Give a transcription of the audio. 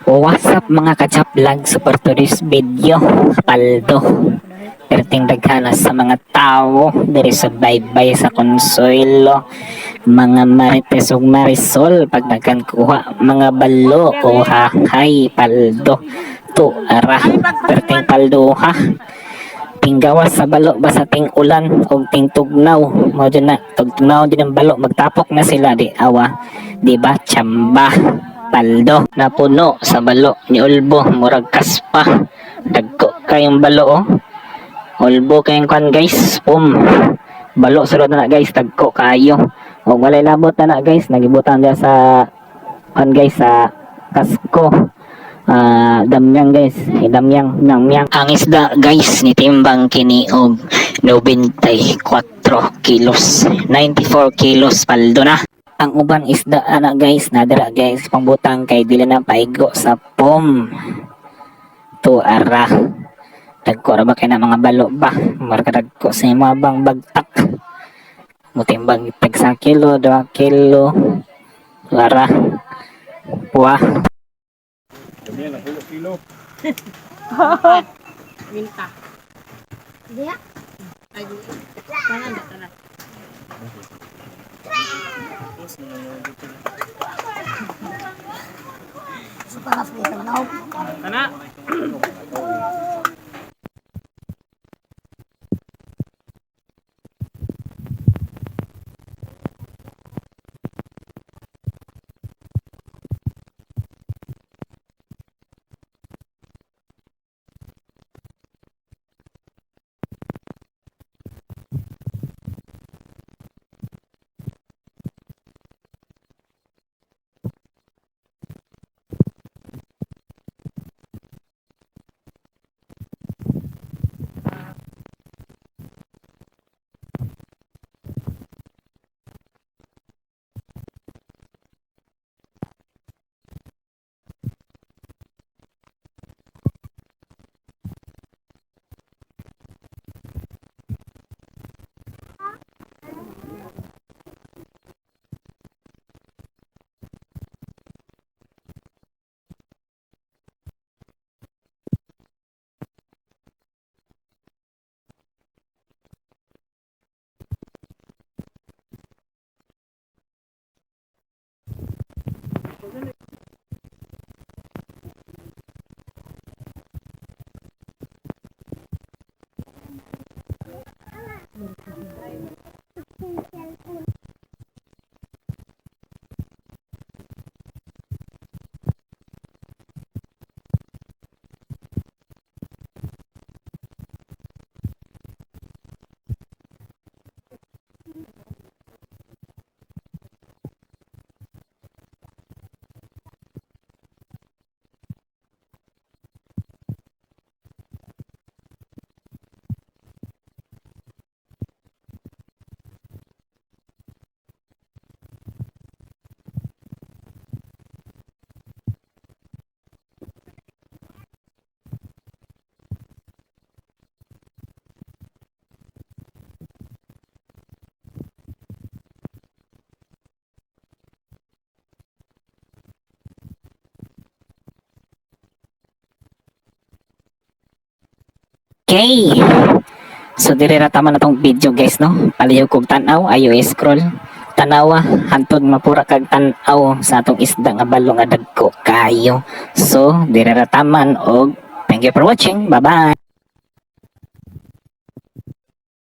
What's up mga ka-Vlog, super to this video, paldo. Perting daghanas sa mga tao, diri sa baybay sa Consuelo, mga Marites ug Marisol, pag nagkankuha, mga balo o hahay, paldo. To, ara, perting paldo ha. Tinggawas sa balo basta ting ulan o ting tugnaw mo dyan na tugnaw din ang balo magtapok na sila di awa di ba tsamba paldo na puno sa balo ni ulbo murag kaspa dagko kayong balo oh ulbo kayong kan guys balo sulod na guys dagko kayo o walay labot na guys nagibutan dia sa kan guys sa kasko damyang guys damyang ang isda guys ni timbang kini og 94 kilos 94 kilos paldo na ang uban isda ana guys nadira guys pangbutang kay dili na paigo sa to ara dagko ra ba kay na mga balo ba marka dagko sa mga bang bagtak mutimbang tag 1 kilo 2 kilo ara puwa. Kami na 10 kilo. Minta. Dia. Ay, tangan dah tangan. Sepalas kita tahu. Kana. Okay. So dire ra tama na tong video guys no. Paliw kog tan-aw ayo scroll. Tanawa hantod mapura kag tan-aw sa atong isda nga balo nga dagko kayo. So dire ra taman og thank you for watching. Bye bye.